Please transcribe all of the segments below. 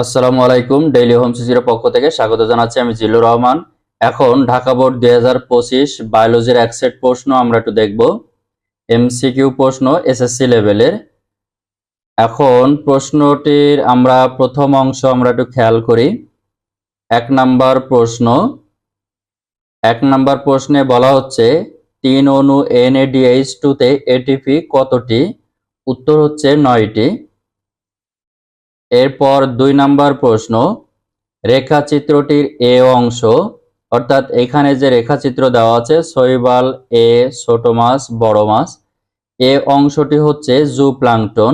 আসসালামু আলাইকুম। Daily home সিসির পক্ষ থেকে স্বাগত জানাচ্ছি। আমি জিল্লুর রহমান। এখন ঢাকা বোর্ড 2025 বায়োলজির এক সেট প্রশ্ন আমরা একটু দেখব। এমসিকিউ প্রশ্ন এসএসসি লেভেলের। এখন প্রশ্নটির আমরা প্রথম অংশ আমরা একটু খেয়াল করি। এক নাম্বার প্রশ্নে বলা হচ্ছে 3 অণু NADH2 তে এটিপি কতটি? উত্তর হচ্ছে 9টি। এরপর 2 নাম্বার প্রশ্ন, রেখাচিত্রটির এ অংশ, অর্থাৎ এখানে যে রেখাচিত্র দেওয়া আছে শৈবাল এ, ছোট মাছ, বড় মাছ, এ অংশটি হচ্ছে জুপ্লাঙ্কটন।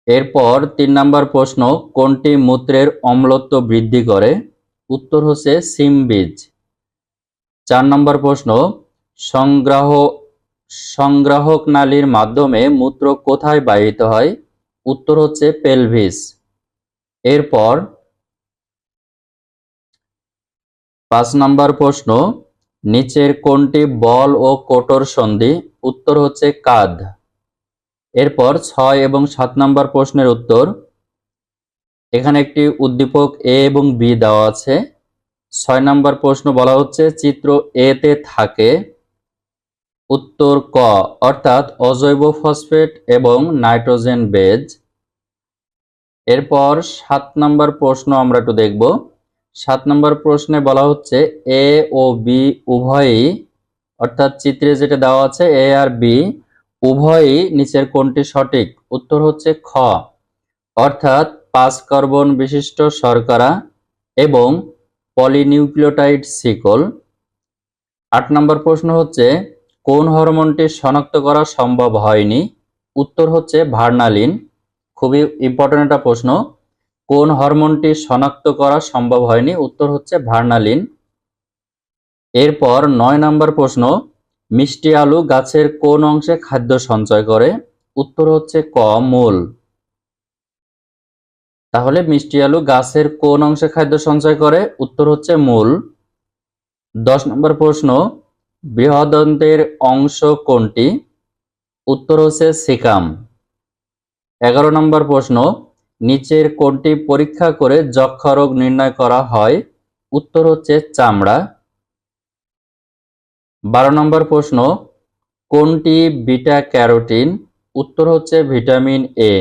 এরপর 3 নাম্বার প্রশ্ন, কোনটি মূত্রের অম্লত্ব বৃদ্ধি করে? উত্তর হচ্ছে সিম বীজ। 4 নাম্বার প্রশ্ন, সংগ্রাহক নালীর মাধ্যমে মূত্র কোথায় বাহিত হয়? উত্তর হচ্ছে পেলভিস। এরপর 5 নাম্বার প্রশ্ন, নিচের কোনটি বল ও কোটর সন্ধি? উত্তর হচ্ছে কাঁধ। এরপর 6 এবং 7 নাম্বার প্রশ্নের উত্তর, এখানে একটি উদ্দীপক এ এবং বি দেওয়া আছে। 6 নাম্বার প্রশ্ন বলা হচ্ছে চিত্র এ তে থাকে। উত্তর ক, অর্থাৎ অজৈব ফসফেট এবং নাইট্রোজেন বেজ। এরপর 7 নাম্বার প্রশ্ন আমরা একটু দেখব। 7 নম্বর প্রশ্নে বলা হচ্ছে এ ও বি উভয়ই, অর্থাৎ চিত্রে যেটা দেওয়া আছে এ আর বি উভয়ই নিচের কোনটি সঠিক? উত্তর হচ্ছে খ, অর্থাৎ 5 কার্বন বিশিষ্ট শর্করা এবং পলিনিউক্লিওটাইড শিকল। 8 নম্বর প্রশ্ন হচ্ছে কোন হরমোনটি শনাক্ত করা সম্ভব হয়নি? উত্তর হচ্ছে ভার্নালিন। খুবই ইম্পর্টেন্ট একটা প্রশ্ন। কোন হরমোনটি শনাক্ত করা সম্ভব হয়নি? উত্তর হচ্ছে ভার্নালিন। এরপর 9 নম্বর প্রশ্ন, মিষ্টি আলু গাছের কোন অংশে খাদ্য সঞ্চয় করে? উত্তর হচ্ছে ক, মূল। তাহলে মিষ্টি আলু গাছের কোন অংশে খাদ্য সঞ্চয় করে? উত্তর হচ্ছে মূল। 10 নম্বর প্রশ্ন, বৃহদন্তের অংশ কোনটি? উত্তর হচ্ছে সিকাম। 11 নম্বর প্রশ্ন, নিচের কোনটি পরীক্ষা করে যক্ষ্মা রোগ নির্ণয় করা হয়? উত্তর হচ্ছে চামড়া। 12 নম্বর প্রশ্ন, কোনটি বিটা ক্যারোটিন? উত্তর হচ্ছে ভিটামিন এ।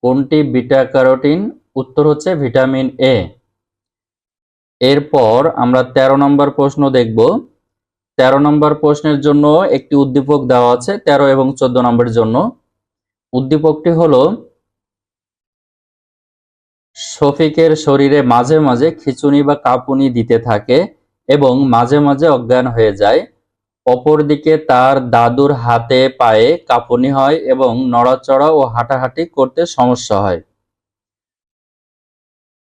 কোনটি বিটা ক্যারোটিন? উত্তর হচ্ছে ভিটামিন এ। এরপর আমরা 13 নম্বর প্রশ্ন দেখব। 13 নম্বর প্রশ্নের জন্য একটি উদ্দীপক দেওয়া আছে 13 এবং 14 নম্বরের জন্য। উদ্দীপকটি হলো শফিকের শরীরে মাঝে মাঝে খিঁচুনি বা কাঁপুনি দিতে থাকে এবং মাঝে মাঝে অজ্ঞান হয়ে যায়। অপরদিকে তার দাদুর হাতে পায়ে কাঁপুনি হয় এবং নড়াচড়া ও হাঁটাহাঁটি করতে সমস্যা হয়।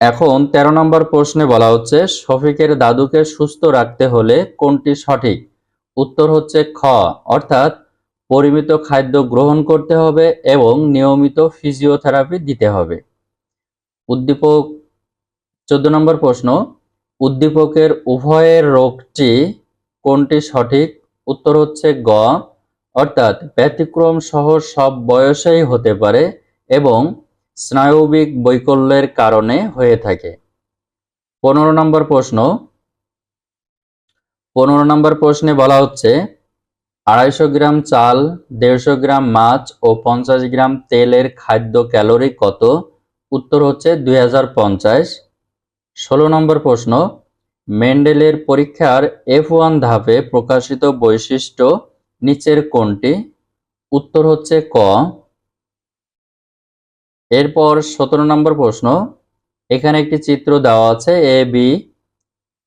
এখন 13 নম্বর প্রশ্নে বলা হচ্ছে শফিকের দাদুকে সুস্থ রাখতে হলে কোনটি সঠিক? উত্তর হচ্ছে খ, অর্থাৎ পরিমিত খাদ্য গ্রহণ করতে হবে এবং নিয়মিত ফিজিওথেরাপি দিতে হবে। উদ্দীপক 14 নম্বর প্রশ্ন, উদ্দীপকের উভয়ের রোগটি কোনটি সঠিক? উত্তর হচ্ছে গ, অর্থাৎ ব্যতিক্রম সহ সব বয়সেই হতে পারে এবং স্নায়বিক বৈকল্যের কারণে হয়ে থাকে। 15 নম্বর প্রশ্ন, 15 নম্বর প্রশ্নে বলা হচ্ছে 250 গ্রাম চাল, 150 গ্রাম মাছ ও 50 গ্রাম তেলের খাদ্য ক্যালোরি কত? উত্তর হচ্ছে 2050। 16 নম্বর প্রশ্ন, মেন্ডেলের পরীক্ষার F1 ধাপে প্রকাশিত বৈশিষ্ট্য নিচের কোনটি? উত্তর হচ্ছে ক। এরপর 17 নম্বর প্রশ্ন, এখানে একটি চিত্র দেওয়া আছে এ বি।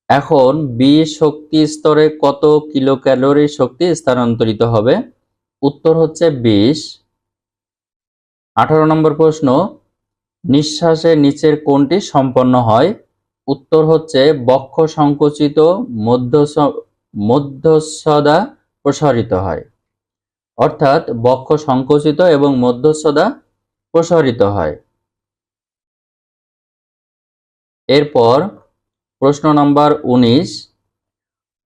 এখন বি শক্তি স্তরে কত কিলো ক্যালোরি শক্তি স্থানান্তরিত হবে? উত্তর হচ্ছে 20। 18 নম্বর প্রশ্ন, নিঃশ্বাসের নিচের কোনটি সম্পন্ন হয়? উত্তর হচ্ছে বক্ষ সংকুচিত মধ্যচ্ছদা প্রসারিত হয়, অর্থাৎ বক্ষ সংকুচিত এবং মধ্যচ্ছদা প্রসারিত হয়। এরপর প্রশ্ন নাম্বার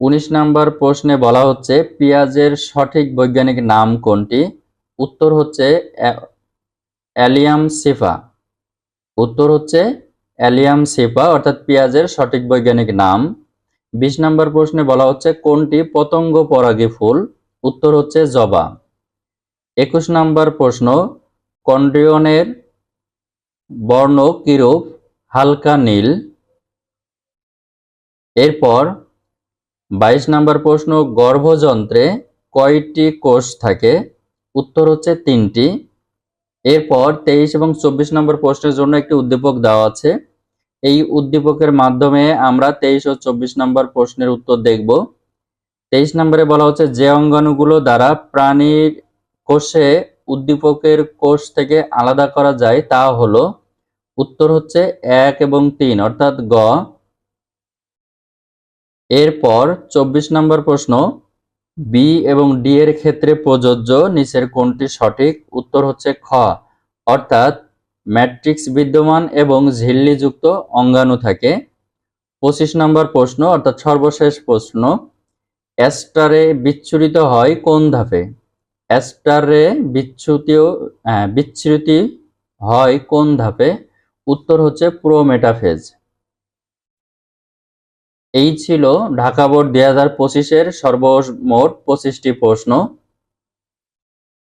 19 নাম্বার প্রশ্নে বলা হচ্ছে পেঁয়াজের সঠিক বৈজ্ঞানিক নাম কোনটি? উত্তর হচ্ছে অ্যালিয়াম সিফা। উত্তর হচ্ছে অ্যালিয়াম সেপা, অর্থাৎ পেঁয়াজের সঠিক বৈজ্ঞানিক নাম। 20 নম্বর প্রশ্নে বলা হচ্ছে কোনটি পতঙ্গ পরাগী ফুল? উত্তর হচ্ছে জবা। 21 নম্বর প্রশ্ন, কন্ড্রিয়নের বর্ণ কিরূপ? হালকা নীল। এরপর 22 নম্বর প্রশ্ন, গর্ভযন্ত্রে কয়টি কোষ থাকে? উত্তর হচ্ছে 3টি। এরপর 23 এবং 24 নম্বর প্রশ্নের জন্য একটি উদ্দীপক দেওয়া আছে। এই উদ্দীপকের মাধ্যমে আমরা 23 ও 24 নম্বর প্রশ্নের উত্তর দেখব। 23 নম্বরে বলা হচ্ছে যে অঙ্গাণুগুলো দ্বারা প্রাণীর কোষে উদ্দীপকের কোষ থেকে আলাদা করা যায় তা হলো। উত্তর হচ্ছে 1 এবং 3, অর্থাৎ গ। এরপর 24 নম্বর প্রশ্ন, বি এবং ডি এর ক্ষেত্রে প্রযোজ্য নিচের কোনটি সঠিক? উত্তর হচ্ছে খ, অর্থাৎ ম্যাট্রিক্স বিদ্যমান এবং ঝিল্লিযুক্ত অঙ্গাণু থাকে। 25 নম্বর প্রশ্ন, অর্থাৎ সর্বশেষ প্রশ্ন, অ্যাস্টারে বিচ্ছুরিত হয় কোন ধাপে? অ্যাস্টারে বিচ্ছুরিত হয় কোন ধাপে? উত্তর হচ্ছে প্রোমেটাফেজ। এই ছিল ঢাকা বোর্ড 2025-এর সর্বমোট 25টি প্রশ্ন।